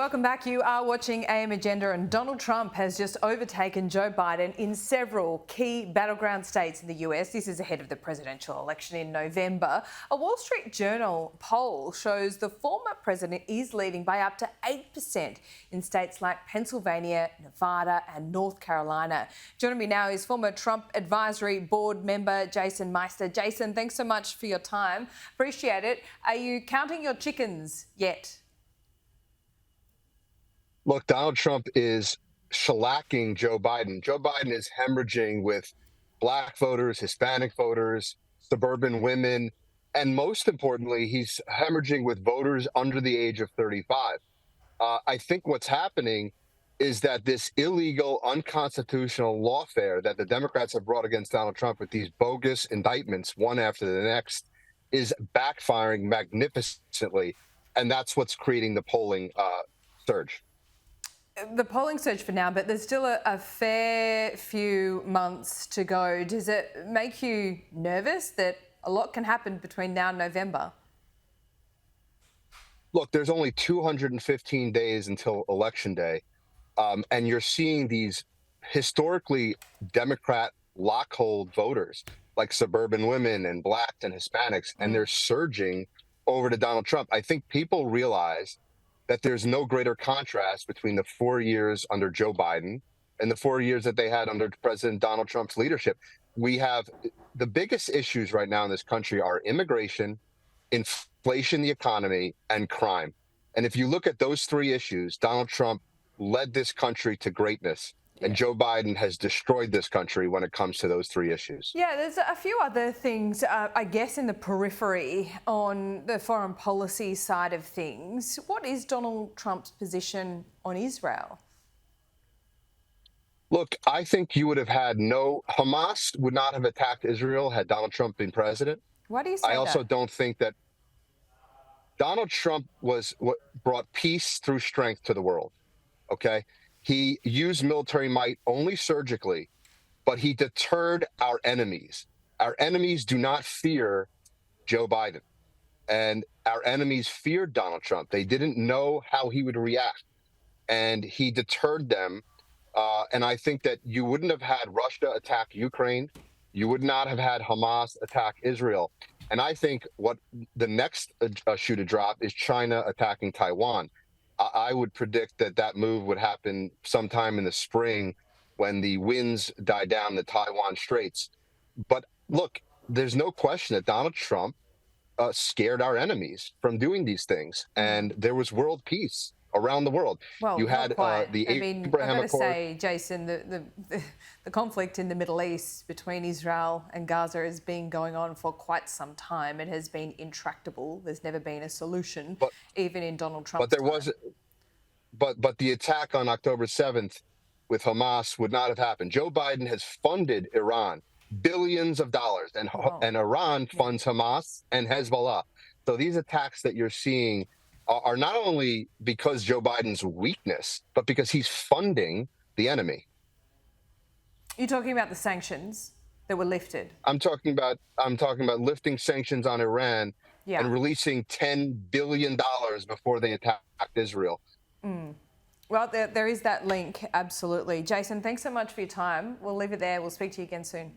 Welcome back. You are watching AM Agenda, and Donald Trump has just overtaken Joe Biden in several key battleground states in the US. This is ahead of the presidential election in November. A Wall Street Journal poll shows the former president is leading by up to 8% in states like Pennsylvania, Nevada and North Carolina. Joining me now is former Trump Advisory Board member Jason Meister. Jason, thanks so much for your time. Appreciate it. Are you counting your chickens yet? Look, Donald Trump is shellacking Joe Biden. Joe Biden is hemorrhaging with black voters, Hispanic voters, suburban women, and most importantly, he's hemorrhaging with voters under the age of 35. I think what's happening is that this illegal, unconstitutional lawfare that the Democrats have brought against Donald Trump with these bogus indictments, one after the next, is backfiring magnificently. And that's what's creating the polling surge. The polling surge for now, but there's still a fair few months to go. Does it make you nervous that a lot can happen between now and November? Look, there's only 215 days until Election Day, and you're seeing these historically Democrat lockhold voters like suburban women and blacks and Hispanics, and they're surging over to Donald Trump. I think people realize that there's no greater contrast between the 4 years under Joe Biden and the 4 years that they had under President Donald Trump's leadership. We have the biggest issues right now in this country are immigration, inflation, the economy, and crime. And if you look at those three issues, Donald Trump led this country to greatness. And Joe Biden has destroyed this country when it comes to those three issues. Yeah, there's a few other things, I guess, in the periphery on the foreign policy side of things. What is Donald Trump's position on Israel? Look, I think you would have had Hamas would not have attacked Israel had Donald Trump been president. Why do you say that? I also don't think that Donald Trump was what brought peace through strength to the world. Okay. He used military might only surgically, but he deterred our enemies. Our enemies do not fear Joe Biden, and our enemies feared Donald Trump. They didn't know how he would react, and he deterred them. And I think that you wouldn't have had Russia attack Ukraine. You would not have had Hamas attack Israel. And I think what the next shoe to drop is China attacking Taiwan. I would predict that that move would happen sometime in the spring when the winds die down the Taiwan Straits. But look, there's no question that Donald Trump scared our enemies from doing these things. And there was world peace around the world. Well, you had the Abraham I've got to Accord. say, Jason, the conflict in the Middle East between Israel and Gaza has been going on for quite some time. It has been intractable. There's never been a solution, even in Donald Trump's But there time. was, but the attack on October 7th with Hamas would not have happened. Joe Biden has funded Iran billions of dollars, and Iran funds Hamas and Hezbollah. So these attacks that you're seeing are not only because Joe Biden's weakness, but because he's funding the enemy. You're talking about the sanctions that were lifted. I'm talking about lifting sanctions on Iran and releasing $10 billion before they attacked Israel. Well, there is that link, absolutely. Jason, thanks so much for your time. We'll leave it there. We'll speak to you again soon.